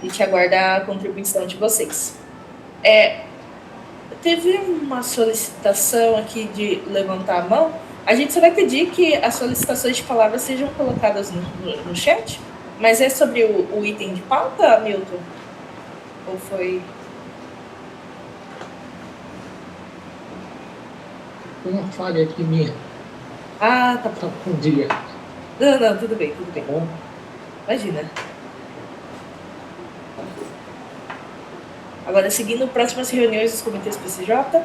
A gente aguarda a contribuição de vocês. Teve uma solicitação aqui de levantar a mão. A gente só vai pedir que as solicitações de palavras sejam colocadas no chat, mas é sobre o item de pauta, Milton? Ou foi... Uma falha aqui minha. Ah, tá bom. Bom dia. Não, tudo bem. Tá bom? Imagina. Agora, seguindo próximas reuniões dos comitês PCJ,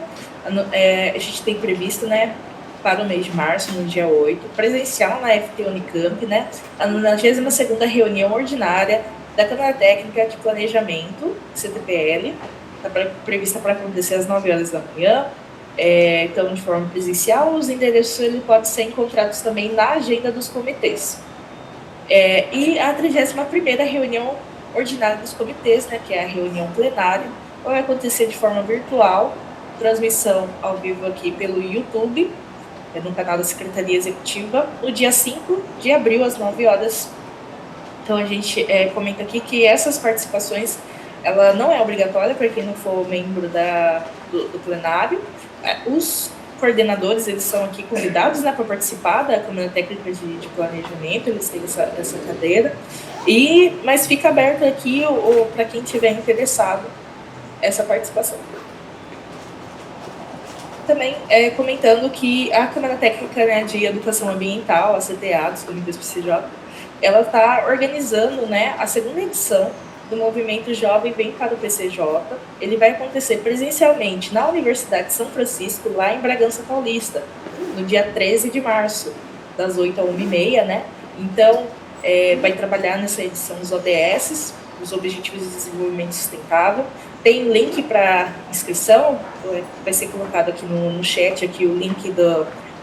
a gente tem previsto, né, para o mês de março, no dia 8, presencial na FT Unicamp, né, a 92ª reunião ordinária da Câmara Técnica de Planejamento, CTPL, está prevista para acontecer às 9 horas da manhã, então, de forma presencial. Os endereços ele pode ser encontrados também na agenda dos comitês. E a 31ª reunião ordinária dos comitês, né, que é a reunião plenária, vai acontecer de forma virtual, transmissão ao vivo aqui pelo YouTube, no canal da Secretaria Executiva, no dia 5 de abril, às 9 horas. Então, a gente comenta aqui que essas participações, ela não é obrigatória para quem não for membro do plenário. Os coordenadores, eles são aqui convidados, né, para participar da Câmara Técnica de Planejamento, eles têm essa cadeira, mas fica aberto aqui para quem tiver interessado essa participação. Também comentando que a Câmara Técnica, né, de Educação Ambiental, a CTA, dos comitês PCJ, ela está organizando, né, a segunda edição do movimento Jovem Vem para o PCJ. Ele vai acontecer presencialmente na Universidade de São Francisco, lá em Bragança Paulista, no dia 13 de março, das 8 às 1h30, né? Então, vai trabalhar nessa edição dos ODS, os Objetivos de Desenvolvimento Sustentável. Tem link para inscrição, vai ser colocado aqui no chat aqui o link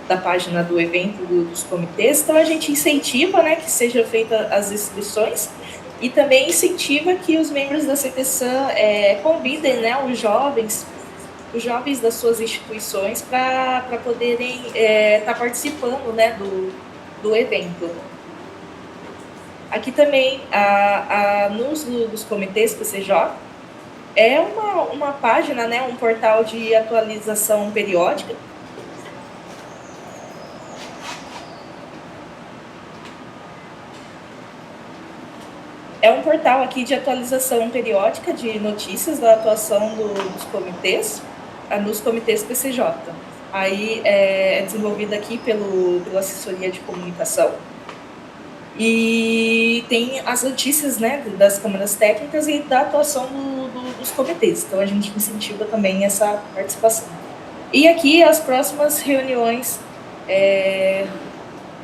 da página do evento dos comitês. Então, a gente incentiva, né, que seja feita as inscrições, e também incentiva que os membros da CTSAM convidem, né, os jovens das suas instituições para poderem estar participando, né, do evento. Aqui também, nos comitês PCJ, é uma página, né, um portal de atualização periódica. É um portal aqui de atualização periódica de notícias da atuação dos comitês, nos comitês PCJ. Aí é desenvolvida aqui pela assessoria de comunicação. E tem as notícias, né, das câmaras técnicas e da atuação dos comitês. Então, a gente incentiva também essa participação. E aqui as próximas reuniões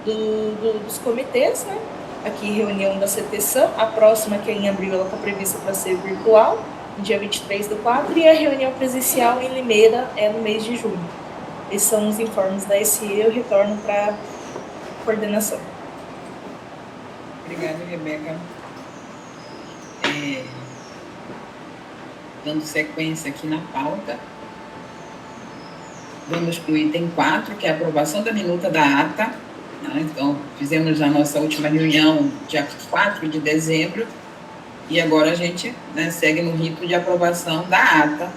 dos comitês, né? Aqui, reunião da CTSAM, a próxima, que é em abril, ela está prevista para ser virtual, no dia 23/4, e a reunião presencial em Limeira é no mês de junho. Esses são os informes da SE, eu retorno para a coordenação. Obrigada, Rebeca. Dando sequência aqui na pauta, vamos para o item 4, que é a aprovação da minuta da ata. Então, fizemos a nossa última reunião dia 4 de dezembro, e agora a gente, né, segue no rito de aprovação da ata.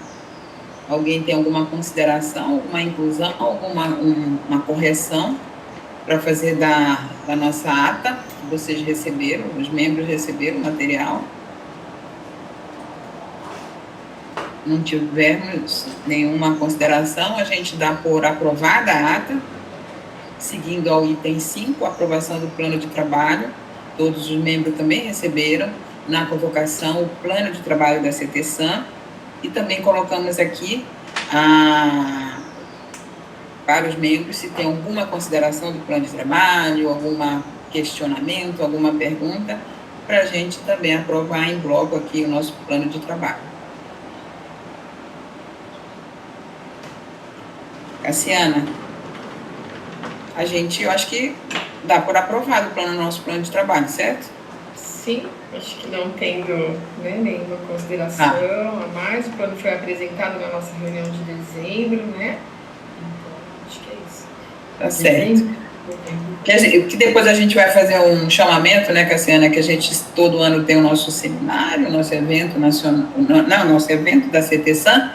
Alguém tem alguma consideração, alguma inclusão, uma correção para fazer da nossa ata, que vocês receberam, os membros receberam o material? Não tivermos nenhuma consideração, a gente dá por aprovada a ata. Seguindo ao item 5, aprovação do plano de trabalho. Todos os membros também receberam na convocação o plano de trabalho da CTSAM, e também colocamos aqui para os membros se tem alguma consideração do plano de trabalho, algum questionamento, alguma pergunta, para a gente também aprovar em bloco aqui o nosso plano de trabalho. Cassiana, eu acho que dá por aprovado o nosso plano de trabalho, certo? Sim, acho que não tendo, né, nenhuma consideração a mais. O plano foi apresentado na nossa reunião de dezembro, né? Então, acho que é isso. Tá certo. Que depois a gente vai fazer um chamamento, né, Cassiana, que a gente todo ano tem o nosso seminário, o nosso evento nacional, não, nosso evento da CTSAM.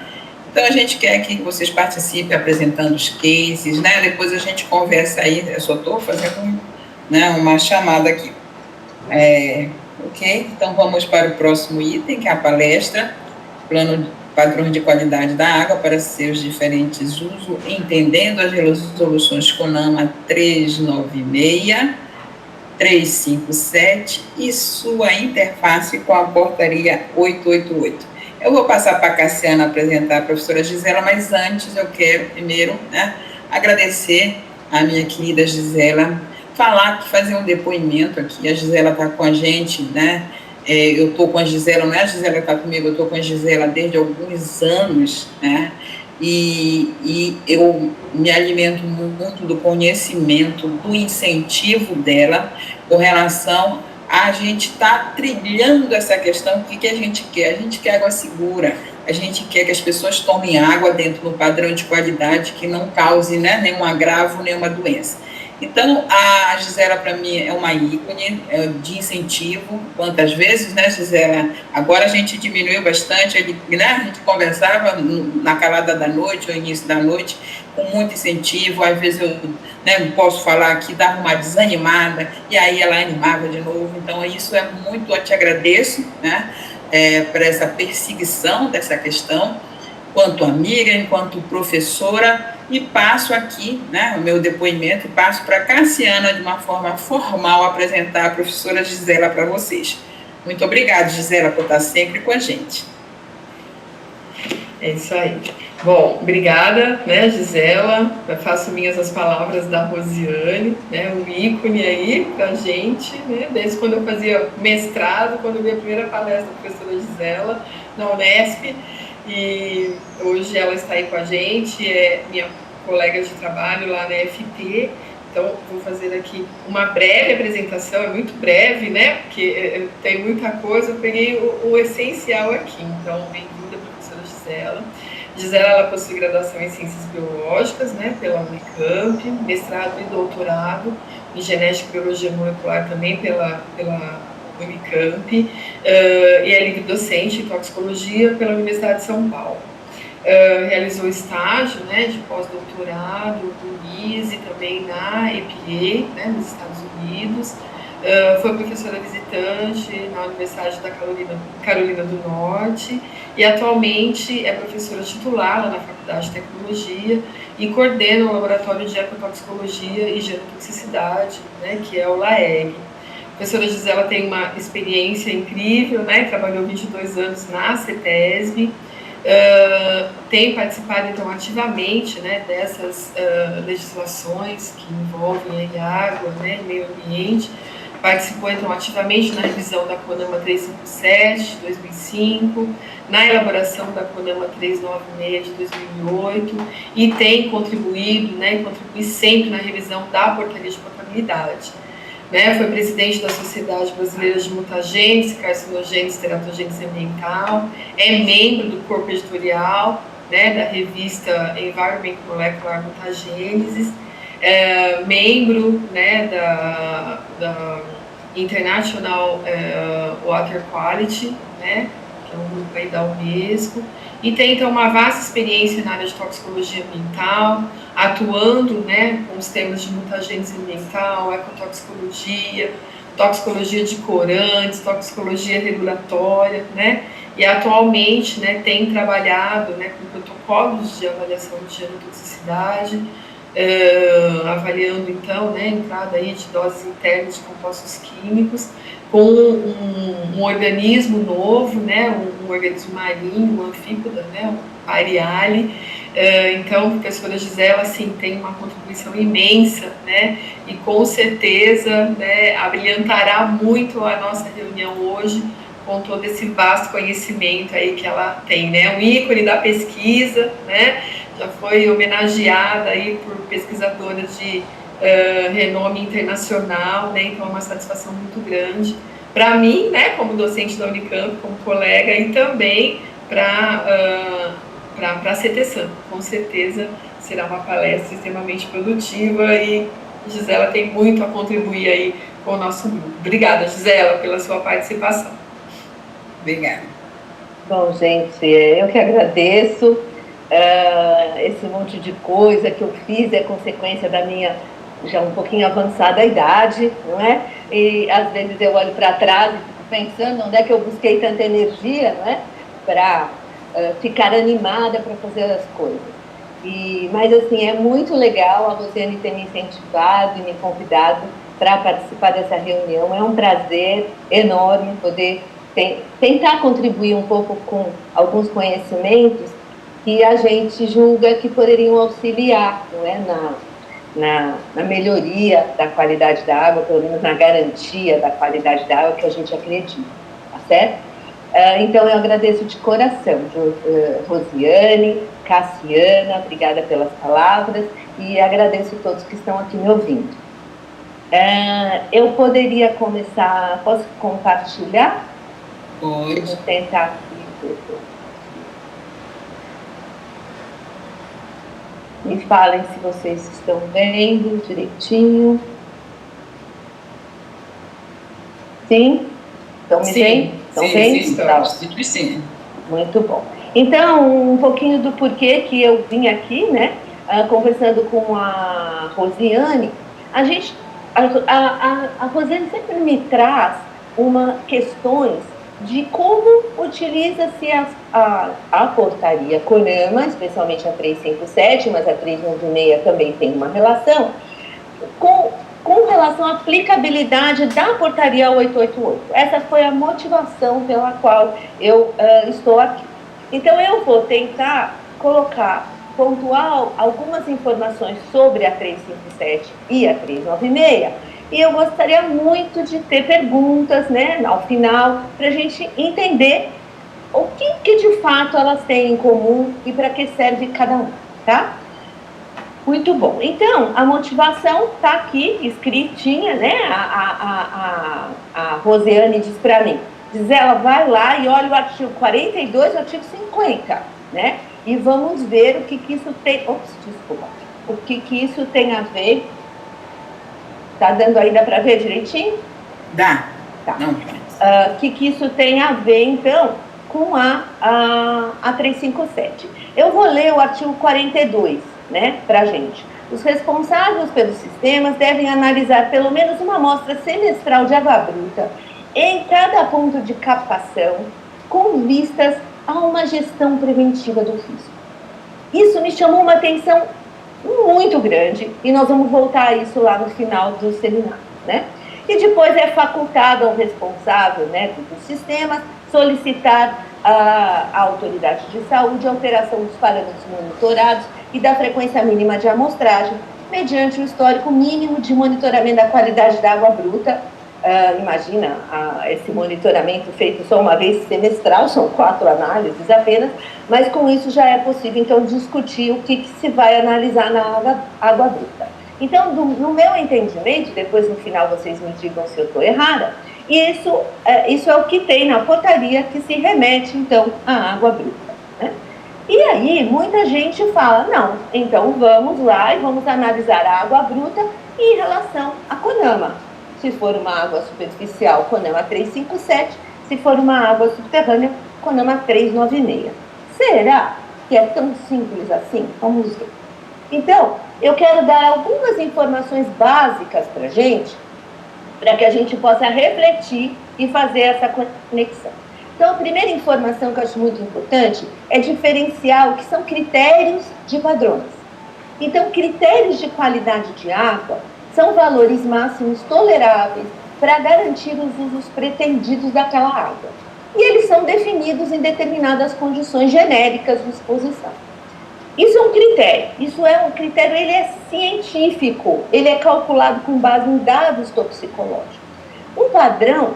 Então a gente quer que vocês participem apresentando os cases, né? Depois a gente conversa aí, eu só estou fazendo uma chamada aqui. Ok? Então vamos para o próximo item, que é a palestra, padrões de qualidade da água para seus diferentes usos, entendendo as resoluções CONAMA 396, 357 e sua interface com a portaria 888. Eu vou passar para a Cassiana apresentar a professora Gisela, mas antes eu quero primeiro agradecer a minha querida Gisela, fazer um depoimento aqui. A Gisela está com a gente, né? Eu estou com a Gisela, não é a Gisela que está comigo, eu estou com a Gisela desde alguns anos, né? E eu me alimento muito do conhecimento, do incentivo dela com relação a gente estar trilhando essa questão. O que a gente quer? A gente quer água segura, a gente quer que as pessoas tomem água dentro do padrão de qualidade que não cause nenhum agravo, nenhuma doença. Então, a Gisela, para mim, é uma ícone de incentivo. Quantas vezes, né, Gisela? Agora a gente diminuiu bastante, né? A gente conversava na calada da noite, ou início da noite, com muito incentivo. Às vezes eu posso falar aqui, dava uma desanimada, e aí ela animava de novo. Então, isso é muito, eu te agradeço, né, por essa perseguição dessa questão, enquanto amiga, enquanto professora. E passo aqui, né, o meu depoimento, e passo para a Cassiana, de uma forma formal, apresentar a professora Gisela para vocês. Muito obrigada, Gisela, por estar sempre com a gente. É isso aí. Bom, obrigada, né, Gisela. Eu faço minhas as palavras da Rosiane, né, um ícone aí para a gente, né, desde quando eu fazia mestrado, quando eu vi a primeira palestra da professora Gisela na Unesp. E hoje ela está aí com a gente, é minha colega de trabalho lá na FT. Então, vou fazer aqui uma breve apresentação, é muito breve, né? Porque tem muita coisa, eu peguei o essencial aqui. Então, bem-vinda, professora Gisela. Gisela, ela possui graduação em Ciências Biológicas, né, pela Unicamp, mestrado e doutorado em Genética e Biologia Molecular também pela Unicamp, e é livre docente em toxicologia pela Universidade de São Paulo. Realizou estágio, né, de pós-doutorado no ISE, também na EPA, né, nos Estados Unidos. Foi professora visitante na Universidade da Carolina do Norte e atualmente é professora titular lá na Faculdade de Tecnologia e coordena o Laboratório de Ecotoxicologia e Genotoxicidade, né, que é o LAEG. A professora Gisela tem uma experiência incrível, né? Trabalhou 22 anos na CETESB, tem participado, então, ativamente, né, dessas legislações que envolvem a água, né, meio ambiente. Participou, então, ativamente na revisão da CONAMA 357, de 2005, na elaboração da CONAMA 396, de 2008, e tem contribuído, né, e contribui sempre na revisão da portaria de potabilidade. Né, foi presidente da Sociedade Brasileira de Mutagênese, Carcinogênese e Teratogênese Ambiental, é membro do corpo editorial, né, da revista Environment Molecular Mutagênesis, membro, né, da International Water Quality, né, que é um grupo aí da Unesco, e tem, então, uma vasta experiência na área de toxicologia ambiental, atuando, né, com os temas de mutagênese ambiental, ecotoxicologia, toxicologia de corantes, toxicologia regulatória, né, e atualmente, né, tem trabalhado, né, com protocolos de avaliação de genotoxicidade, avaliando, então, né, a entrada aí de doses internas de compostos químicos, com um organismo novo, né, um organismo marinho, um anfípoda, né, um Ariale. Então, a professora Gisela, assim, tem uma contribuição imensa, né, e com certeza, né, abrilhantará muito a nossa reunião hoje com todo esse vasto conhecimento aí que ela tem, né, um ícone da pesquisa, né, já foi homenageada aí por pesquisadoras de renome internacional, né, então é uma satisfação muito grande para mim, né, como docente da Unicamp, como colega, e também para a CTSAM. Com certeza será uma palestra extremamente produtiva e A Gisela tem muito a contribuir aí com o nosso grupo. Obrigada, Gisela, pela sua participação. Obrigada. Bom, gente, eu que agradeço. Esse monte de coisa que eu fiz é consequência da minha já um pouquinho avançada idade, não é? E às vezes eu olho para trás e fico pensando onde é que eu busquei tanta energia, não é? Para ficar animada para fazer as coisas. Mas assim, é muito legal a Rosiane ter me incentivado e me convidado para participar dessa reunião. É um prazer enorme poder tentar contribuir um pouco com alguns conhecimentos que a gente julga que poderiam auxiliar, não é? Na melhoria da qualidade da água, pelo menos na garantia da qualidade da água que a gente acredita, tá certo? Então, eu agradeço de coração, Rosiane, Cassiana, obrigada pelas palavras, e agradeço a todos que estão aqui me ouvindo. Eu poderia começar, posso compartilhar? Pode. Vou tentar aqui. Me falem se vocês estão vendo direitinho. Sim? Estão me vendo? Estão vendo? Sim. Muito bom. Então, um pouquinho do porquê que eu vim aqui, né? Conversando com a Rosiane. A Rosiane sempre me traz questões de como utiliza-se a portaria CONAMA, especialmente a 357, mas a 396 também tem uma relação, com relação à aplicabilidade da portaria 888. Essa foi a motivação pela qual eu estou aqui. Então, eu vou tentar pontuar algumas informações sobre a 357 e a 396, e eu gostaria muito de ter perguntas, né, ao final, para a gente entender o que de fato elas têm em comum e para que serve cada um, tá? Muito bom. Então, a motivação está aqui, escritinha, né? A Rosiane diz para mim, Gisela, vai lá e olha o artigo 42 e o artigo 50, né? E vamos ver o que isso tem... O que isso tem a ver... Tá dando ainda para ver direitinho? Dá. Tá. O que isso tem a ver, então, com a 357? Eu vou ler o artigo 42, né, para a gente. Os responsáveis pelos sistemas devem analisar pelo menos uma amostra semestral de água bruta em cada ponto de captação, com vistas a uma gestão preventiva do risco. Isso me chamou uma atenção muito grande, e nós vamos voltar a isso lá no final do seminário, né? E depois é facultado ao responsável, né, dos sistemas solicitar à autoridade de saúde a alteração dos parâmetros monitorados e da frequência mínima de amostragem, mediante o histórico mínimo de monitoramento da qualidade da água bruta. Imagina esse monitoramento feito só uma vez semestral, são 4 análises apenas, mas com isso já é possível, então, discutir o que se vai analisar na água bruta. Então, no meu entendimento, depois no final vocês me digam se eu estou errada, isso é o que tem na portaria que se remete, então, à água bruta, né? E aí, muita gente fala, não, então vamos lá e vamos analisar a água bruta em relação à CONAMA. Se for uma água superficial, CONAMA 357. Se for uma água subterrânea, CONAMA 396. Será que é tão simples assim? Vamos ver. Então, eu quero dar algumas informações básicas para a gente, para que a gente possa refletir e fazer essa conexão. Então, a primeira informação que eu acho muito importante é diferenciar o que são critérios de padrões. Então, critérios de qualidade de água são valores máximos toleráveis para garantir os usos pretendidos daquela água. E eles são definidos em determinadas condições genéricas de exposição. Isso é um critério, ele é científico, ele é calculado com base em dados toxicológicos. Um padrão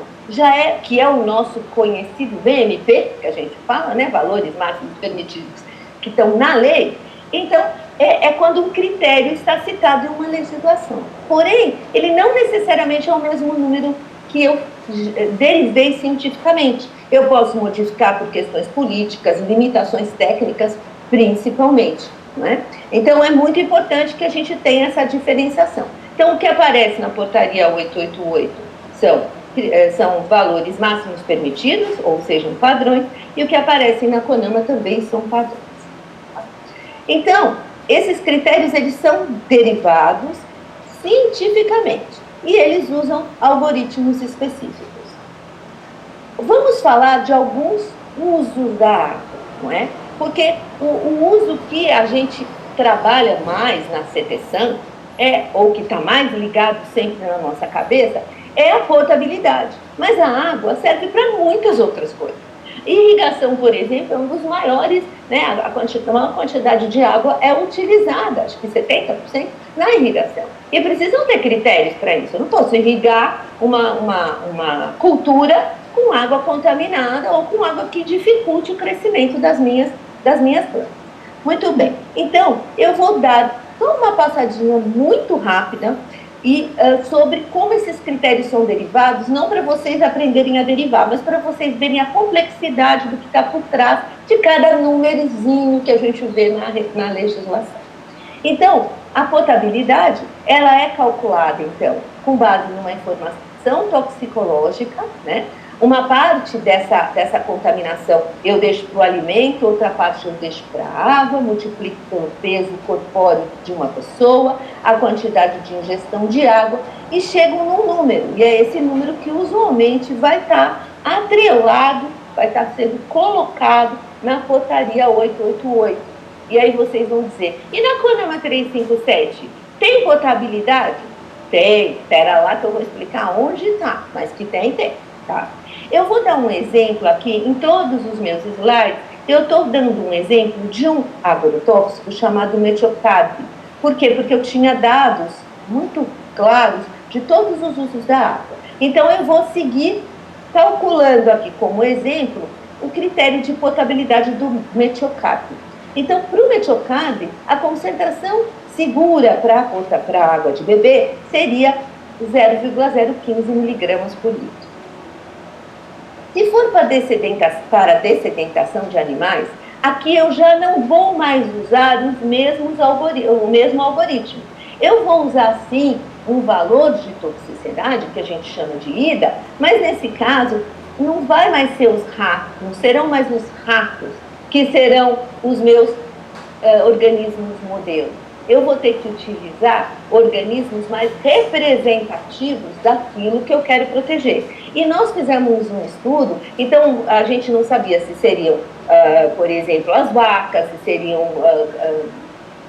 que é o nosso conhecido VMP, que a gente fala, né, valores máximos permitidos, que estão na lei. Então, é quando um critério está citado em uma legislação. Porém, ele não necessariamente é o mesmo número que eu derivei cientificamente. Eu posso modificar por questões políticas, limitações técnicas, principalmente, né? Então, é muito importante que a gente tenha essa diferenciação. Então, o que aparece na portaria 888 são valores máximos permitidos, ou sejam, padrões, e o que aparece na CONAMA também são padrões. Então, esses critérios, eles são derivados cientificamente, e eles usam algoritmos específicos. Vamos falar de alguns usos da água, não é? Porque o uso que a gente trabalha mais na CETESAM, ou que está mais ligado sempre na nossa cabeça, é a potabilidade. Mas a água serve para muitas outras coisas. Irrigação, por exemplo, é um dos maiores, né? A maior quantidade de água é utilizada, acho que 70% na irrigação. E precisam ter critérios para isso. Eu não posso irrigar uma cultura com água contaminada ou com água que dificulte o crescimento das minhas plantas. Muito bem. Então, eu vou dar só uma passadinha muito rápida sobre como esses critérios são derivados, não para vocês aprenderem a derivar, mas para vocês verem a complexidade do que está por trás de cada númerozinho que a gente vê na legislação. Então, a potabilidade, ela é calculada, então, com base numa informação toxicológica, né? Uma parte dessa contaminação eu deixo para o alimento, outra parte eu deixo para a água, multiplico pelo peso corpóreo de uma pessoa, a quantidade de ingestão de água e chego num número. E é esse número que usualmente vai estar atrelado, vai estar sendo colocado na portaria 888. E aí vocês vão dizer, e na CONAMA 357, tem potabilidade? Tem, espera lá que eu vou explicar onde está, mas que tem, tá? Eu vou dar um exemplo aqui, em todos os meus slides, eu estou dando um exemplo de um agrotóxico chamado metiocarb. Por quê? Porque eu tinha dados muito claros de todos os usos da água. Então, eu vou seguir calculando aqui como exemplo o critério de potabilidade do metiocarb. Então, para o metiocarb, a concentração segura para a água de bebê seria 0,015 miligramas por litro. Se for para dessedentação de animais, aqui eu já não vou mais usar o mesmo algoritmo. Eu vou usar, sim, um valor de toxicidade, que a gente chama de IDA, mas nesse caso não vai mais ser os ratos, não serão mais os ratos que serão os meus organismos modelo. Eu vou ter que utilizar organismos mais representativos daquilo que eu quero proteger. E nós fizemos um estudo, então a gente não sabia se seriam, por exemplo, as vacas, se seriam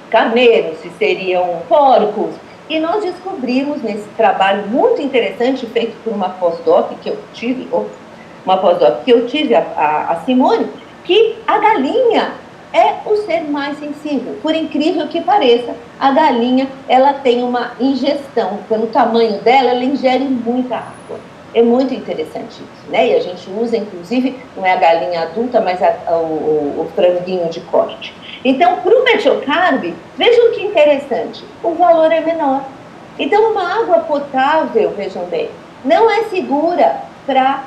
carneiros, se seriam porcos. E nós descobrimos nesse trabalho muito interessante, feito por uma pós-doc que eu tive, a Simone, que a galinha é o ser mais sensível. Por incrível que pareça, a galinha, ela tem uma ingestão, pelo tamanho dela, ela ingere muita água. É muito interessante isso, né? E a gente usa, inclusive, não é a galinha adulta, mas o franguinho de corte. Então, para o metiocarb, vejam que interessante, o valor é menor. Então, uma água potável, vejam bem, não é segura para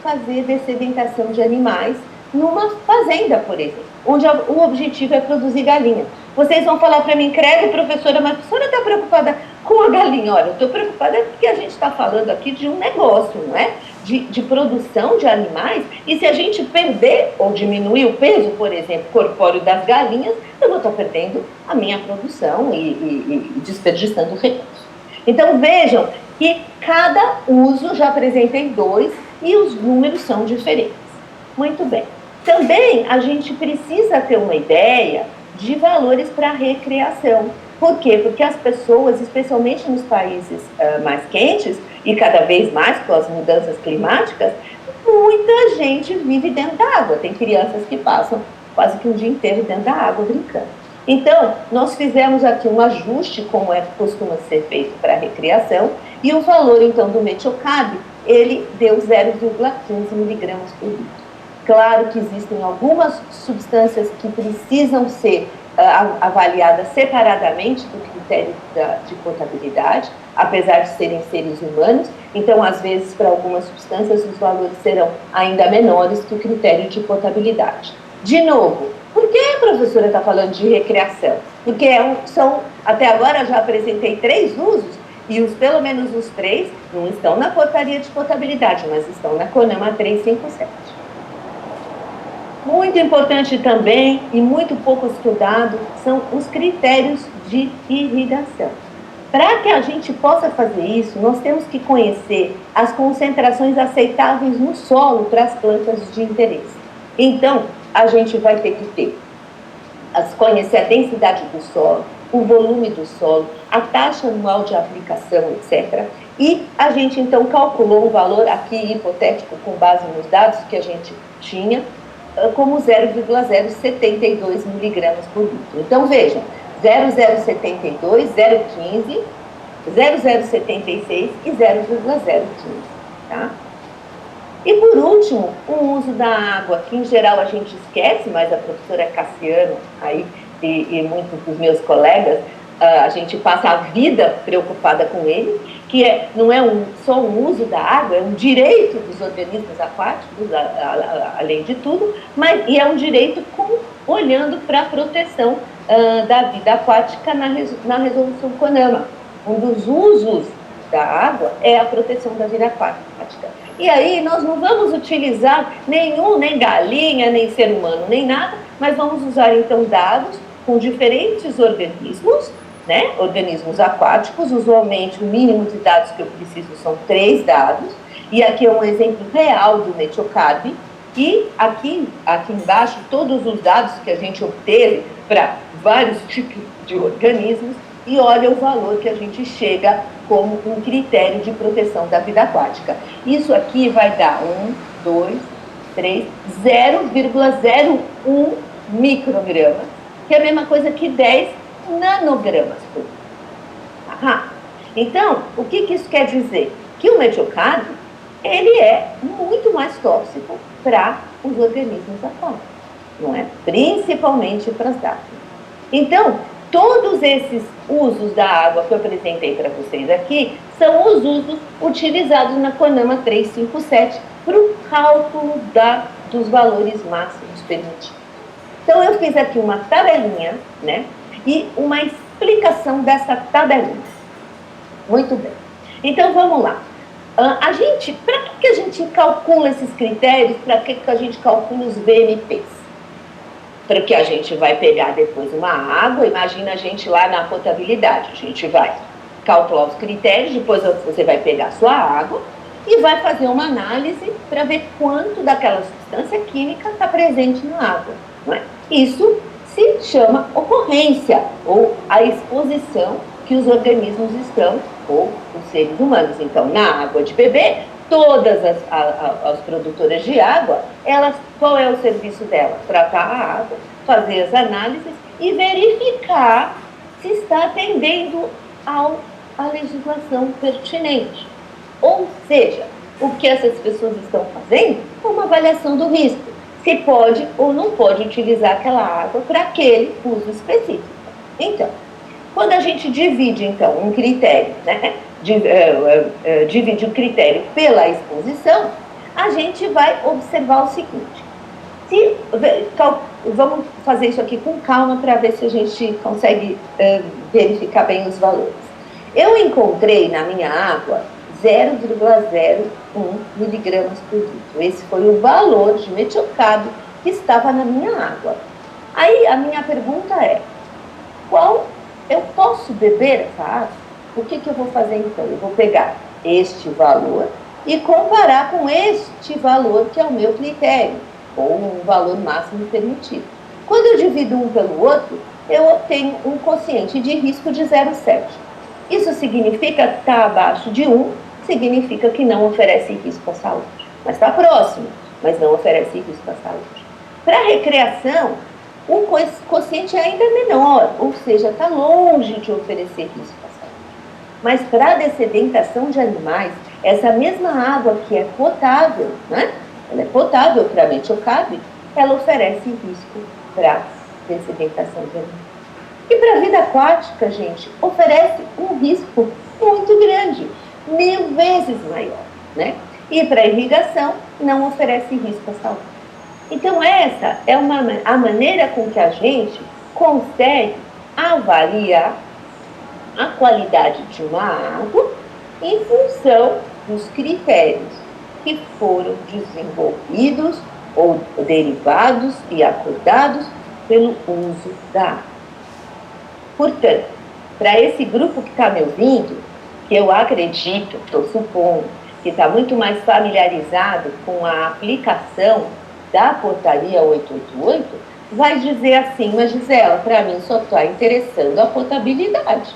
fazer dessedentação de animais numa fazenda, por exemplo, onde o objetivo é produzir galinha. Vocês vão falar para mim, credo, professora, mas a professora está preocupada com a galinha? Olha, eu estou preocupada porque a gente está falando aqui de um negócio, não é? De produção de animais, e se a gente perder ou diminuir o peso, por exemplo, corpóreo das galinhas, eu vou estar perdendo a minha produção e desperdiçando recursos. Então, vejam que cada uso, já apresentei 2, e os números são diferentes. Muito bem. Também a gente precisa ter uma ideia de valores para recreação. Por quê? Porque as pessoas, especialmente nos países mais quentes, e cada vez mais com as mudanças climáticas, muita gente vive dentro da água. Tem crianças que passam quase que um dia inteiro dentro da água brincando. Então, nós fizemos aqui um ajuste, como costuma ser feito para a recreação, e o valor, então, do metiocarb, ele deu 0,15 miligramas por litro. Claro que existem algumas substâncias que precisam ser avaliadas separadamente do critério de potabilidade, apesar de serem seres humanos. Então, às vezes, para algumas substâncias, os valores serão ainda menores que o critério de potabilidade. De novo, por que a professora está falando de recreação? Porque até agora já apresentei 3 usos E pelo menos os 3 não estão na portaria de potabilidade, mas estão na CONAMA 357. Muito importante também, e muito pouco estudado, são os critérios de irrigação. Para que a gente possa fazer isso, nós temos que conhecer as concentrações aceitáveis no solo para as plantas de interesse. Então, a gente vai ter que conhecer a densidade do solo, o volume do solo, a taxa anual de aplicação, etc. E a gente, então, calculou um valor aqui hipotético com base nos dados que a gente tinha, como 0,072 miligramas por litro. Então, vejam, 0,072, 0,15, 0,076 e 0,015, tá? E, por último, o uso da água, que em geral a gente esquece, mas a professora Cassiano aí, e muitos dos meus colegas, a gente passa a vida preocupada com ele, que não é só um uso da água, é um direito dos organismos aquáticos, além de tudo, e é um direito olhando para a proteção da vida aquática na resolução CONAMA. Um dos usos da água é a proteção da vida aquática. E aí nós não vamos utilizar nem galinha, nem ser humano, nem nada, mas vamos usar então dados com diferentes organismos, né? Organismos aquáticos. Usualmente o mínimo de dados que eu preciso são 3 dados, e aqui é um exemplo real do Metiocarp, e aqui embaixo todos os dados que a gente obteve para vários tipos de organismos, e olha o valor que a gente chega como um critério de proteção da vida aquática. Isso aqui vai dar 0,01 microgramas, que é a mesma coisa que 10 nanogramas por litro. Então, o que isso quer dizer? Que o Metiocarp, ele é muito mais tóxico para os organismos aquáticos, não é? Principalmente para as dáfnias. Então, todos esses usos da água que eu apresentei para vocês aqui são os usos utilizados na CONAMA 357 para o cálculo dos valores máximos permitidos. Então, eu fiz aqui uma tabelinha, né? E uma explicação dessa tabelinha. Muito bem. Então, vamos lá. Para que a gente calcula esses critérios? Para que a gente calcula os VMPs? Porque a gente vai pegar depois uma água, imagina a gente lá na potabilidade, a gente vai calcular os critérios, depois você vai pegar a sua água e vai fazer uma análise para ver quanto daquela substância química está presente na água, não é? Isso se chama ocorrência, ou a exposição que os organismos estão, ou os seres humanos. Então, na água de beber, todas as produtoras de água, qual é o serviço delas? Tratar a água, fazer as análises e verificar se está atendendo à legislação pertinente. Ou seja, o que essas pessoas estão fazendo é uma avaliação do risco. Se pode ou não pode utilizar aquela água para aquele uso específico. Então, quando a gente divide, então, um critério, né? Divide o critério pela exposição, a gente vai observar o seguinte. Vamos fazer isso aqui com calma para ver se a gente consegue verificar bem os valores. Eu encontrei na minha água 0,01 miligramas por litro. Esse foi o valor de Metiocarp que estava na minha água. Aí a minha pergunta é, eu posso beber essa água? O que eu vou fazer então? Eu vou pegar este valor e comparar com este valor que é o meu critério, ou um valor máximo permitido. Quando eu divido um pelo outro, eu obtenho um quociente de risco de 0,7. Isso significa que está abaixo de 1, significa que não oferece risco à saúde. Mas está próximo, mas não oferece risco à saúde. Para a recreação, o quociente é ainda menor, ou seja, está longe de oferecer risco à saúde. Mas para a dessedentação de animais, essa mesma água que é potável, né? Ela é potável para Metiocarp, ela oferece risco para dessedentação de animais. E para a vida aquática, gente, oferece um risco muito grande, 1000 vezes maior, né? E para a irrigação, não oferece risco à saúde. Então, essa é a maneira com que a gente consegue avaliar a qualidade de uma água em função dos critérios que foram desenvolvidos ou derivados e acordados pelo uso da água. Portanto, para esse grupo que está me ouvindo, que eu acredito, estou supondo, que está muito mais familiarizado com a aplicação da portaria 888, vai dizer assim, mas Gisela, para mim só está interessando a potabilidade,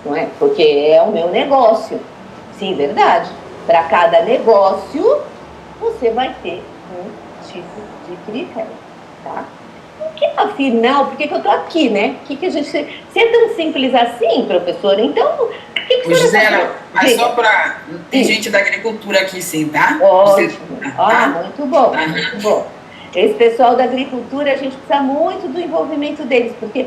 não é? Porque é o meu negócio. Sim, verdade. Para cada negócio, você vai ter um tipo de critério, tá? Porque, afinal, por que eu estou aqui, né? Que a gente... Se é tão simples assim, professora, então... O que Ô, Gisela, mas diga. só para... Tem gente da agricultura aqui, sim, tá? Ótimo. Tá? Muito bom, muito bom. Esse pessoal da agricultura, a gente precisa muito do envolvimento deles, porque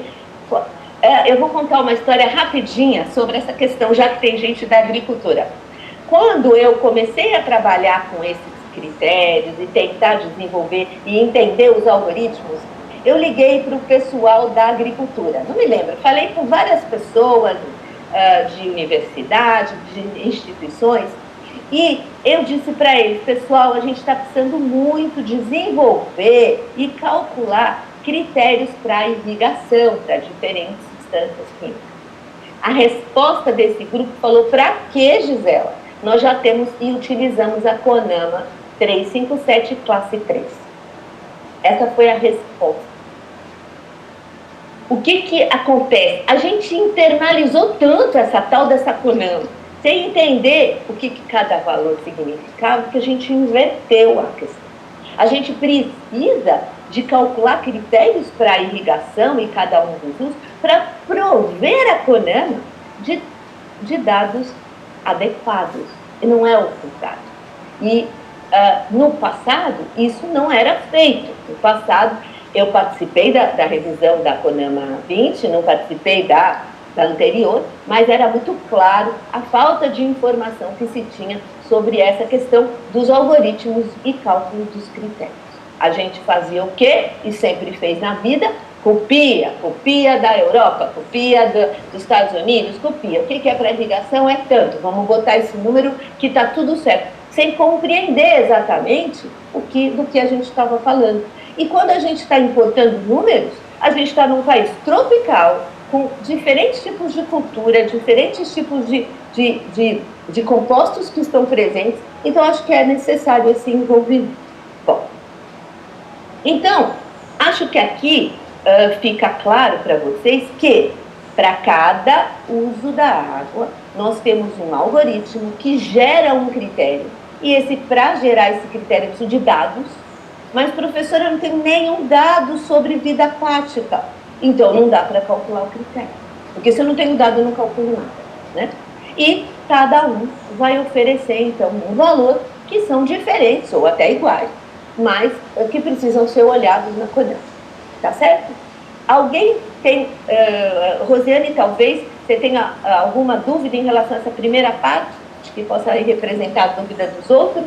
eu vou contar uma história rapidinha sobre essa questão, já que tem gente da agricultura. Quando eu comecei a trabalhar com esses critérios e tentar desenvolver e entender os algoritmos, eu liguei para o pessoal da agricultura. Não me lembro, falei com várias pessoas de universidade, de instituições, e eu disse para eles, pessoal, a gente está precisando muito desenvolver e calcular critérios para irrigação, para diferentes substâncias químicas. A resposta desse grupo falou, para que, Gisela? Nós já temos e utilizamos a CONAMA 357 classe 3. Essa foi a resposta. O que acontece? A gente internalizou tanto essa tal dessa CONAMA, sem entender o que cada valor significava, que a gente inverteu a questão. A gente precisa de calcular critérios para a irrigação e cada um dos usos para prover a CONAMA de dados adequados, e não é o contrário. E no passado, isso não era feito. No passado, eu participei da revisão da CONAMA 20, não participei da anterior, mas era muito claro a falta de informação que se tinha sobre essa questão dos algoritmos e cálculo dos critérios. A gente fazia o quê? E sempre fez na vida, copia da Europa, copia dos Estados Unidos, copia. O que é para irrigação? É tanto, vamos botar esse número que está tudo certo, sem compreender exatamente do que a gente estava falando. E quando a gente está importando números, a gente está num país tropical, com diferentes tipos de cultura, diferentes tipos de compostos que estão presentes, então acho que é necessário esse envolvimento. Bom, então, acho que aqui fica claro para vocês que para cada uso da água, nós temos um algoritmo que gera um critério, e para gerar esse critério eu preciso de dados, mas, professora, eu não tenho nenhum dado sobre vida aquática. Então, não dá para calcular o critério. Porque se eu não tenho dado, eu não calculo nada, né? E cada um vai oferecer, então, um valor que são diferentes, ou até iguais, mas que precisam ser olhados na CONAMA. Tá certo? Alguém tem... Rosiane, talvez você tenha alguma dúvida em relação a essa primeira parte, que possa representar a dúvida dos outros?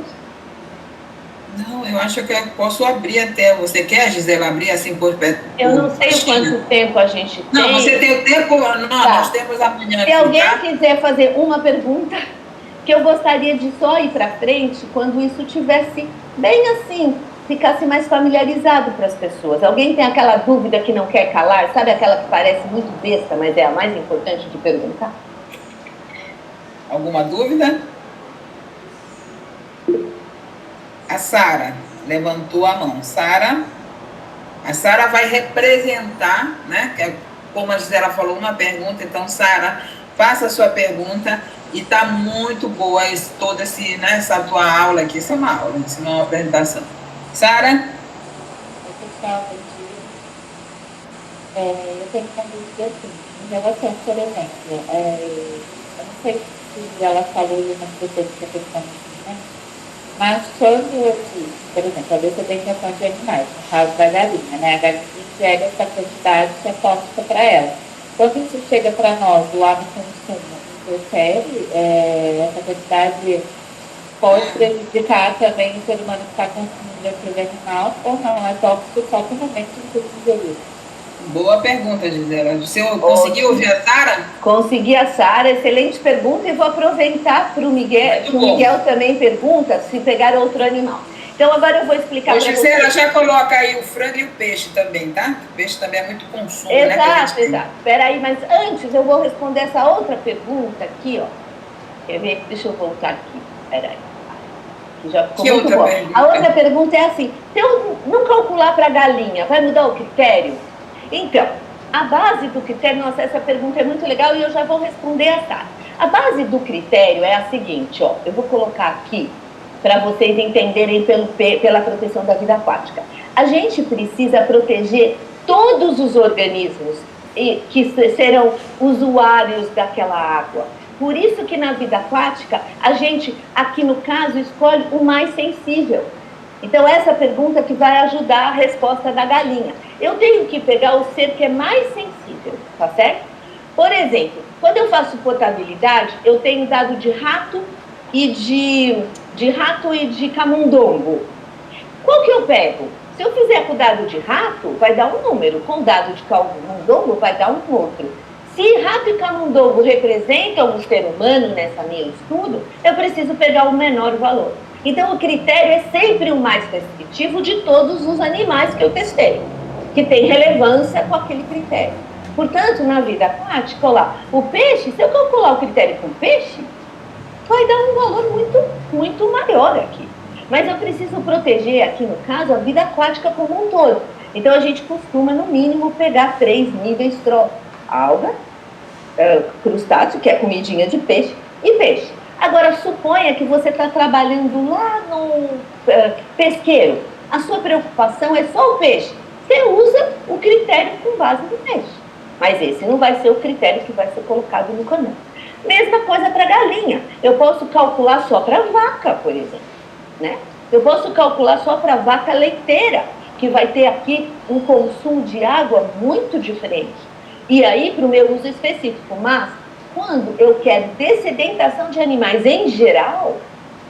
Não, eu acho que eu posso abrir até. Você quer, Gisela, abrir assim por perto? Eu não sei quanto tempo a gente tem. Não, você tem o tempo? Não, tá. Nós temos amanhã. Se alguém quiser fazer uma pergunta, que eu gostaria de só ir para frente quando isso tivesse bem assim, ficasse mais familiarizado para as pessoas. Alguém tem aquela dúvida que não quer calar? Sabe aquela que parece muito besta, mas é a mais importante de perguntar? Alguma dúvida? A Sara levantou a mão. A Sara vai representar, né? Que é, como a Gisela falou, uma pergunta. Então, Sara, faça a sua pergunta. E está muito boa toda essa tua aula aqui. Isso é uma aula, isso não é uma apresentação. Sara? Oi, pessoal, bom dia. Eu tenho uma dúvida assim, em relação, por exemplo, eu não sei se ela falou e eu não sei se a questão aqui, né? Mas quando eu disse, por exemplo, a dessedentação de animais, no caso da galinha, né? A galinha gera essa quantidade que é posta para ela. Quando isso chega para nós, lá no consumo, interfere, essa quantidade pode prejudicar também o ser humano que está consumindo aquele animal, ou não, é tóxico só no momento que você ingerir? Boa pergunta, Gisela. Você conseguiu ouvir a Sara? Consegui a Sara, excelente pergunta, e vou aproveitar para o Miguel, que o Miguel também pergunta se pegar outro animal. Então, agora eu vou explicar para vocês. Gisela, já coloca aí o frango e o peixe também, tá? O peixe também é muito consumo, né? Exato. Espera aí, mas antes eu vou responder essa outra pergunta aqui, ó. Quer ver? Deixa eu voltar aqui. Espera aí. Já ficou muito bom. A outra pergunta é assim: se eu não calcular para a galinha, vai mudar o critério? Então, a base do critério, nossa, essa pergunta é muito legal e eu já vou responder a Sara. A base do critério é a seguinte, ó, eu vou colocar aqui para vocês entenderem pela proteção da vida aquática. A gente precisa proteger todos os organismos que serão usuários daquela água. Por isso que na vida aquática, a gente, aqui no caso, escolhe o mais sensível. Então, essa pergunta que vai ajudar a resposta da galinha. Eu tenho que pegar o ser que é mais sensível, tá certo? Por exemplo, quando eu faço potabilidade, eu tenho dado de rato e de camundongo. Qual que eu pego? Se eu fizer com dado de rato, vai dar um número. Com dado de camundongo, vai dar um outro. Se rato e camundongo representam o ser humano nessa meu estudo, eu preciso pegar o menor valor. Então, o critério é sempre o mais restritivo de todos os animais que eu testei, que tem relevância com aquele critério. Portanto, na vida aquática, lá, o peixe, se eu calcular o critério com peixe, vai dar um valor muito maior aqui. Mas eu preciso proteger, aqui no caso, a vida aquática como um todo. Então, a gente costuma, no mínimo, pegar 3 níveis tróficos: alga, crustáceo, que é comidinha de peixe, e peixe. Agora, suponha que você está trabalhando lá no pesqueiro. A sua preocupação é só o peixe. Você usa o critério com base no peixe. Mas esse não vai ser o critério que vai ser colocado no canal. Mesma coisa para galinha. Eu posso calcular só para vaca, por exemplo, né? Eu posso calcular só para vaca leiteira, que vai ter aqui um consumo de água muito diferente. E aí, para o meu uso específico. Mas, quando eu quero dessedentação de animais em geral,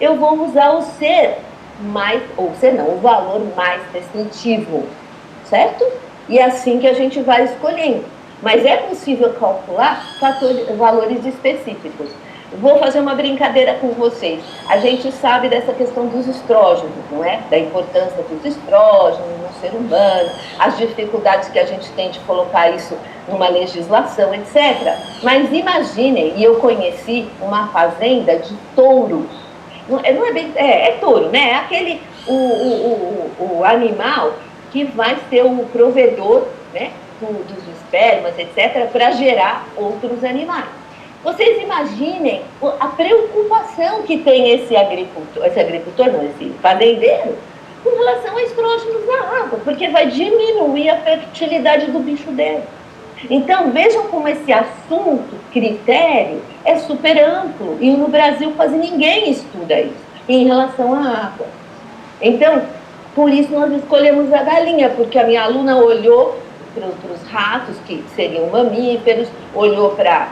eu vou usar o ser mais, ou ser não, o valor mais restritivo, certo? E é assim que a gente vai escolhendo. Mas é possível calcular valores específicos. Vou fazer uma brincadeira com vocês. A gente sabe dessa questão dos estrógenos, não é? Da importância dos estrógenos no ser humano, as dificuldades que a gente tem de colocar isso numa legislação, etc. Mas imaginem, e eu conheci uma fazenda de touros. É touro, né? É aquele, o animal que vai ser o provedor, né, dos espermas, etc., para gerar outros animais. Vocês imaginem a preocupação que tem esse fazendeiro, com relação a estrógenos na água, porque vai diminuir a fertilidade do bicho dele. Então, vejam como esse assunto, critério, é super amplo, e no Brasil quase ninguém estuda isso, em relação à água. Então, por isso nós escolhemos a galinha, porque a minha aluna olhou para os ratos, que seriam mamíferos, olhou para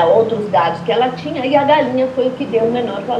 outros dados que ela tinha, e a galinha foi o que deu o menor valor.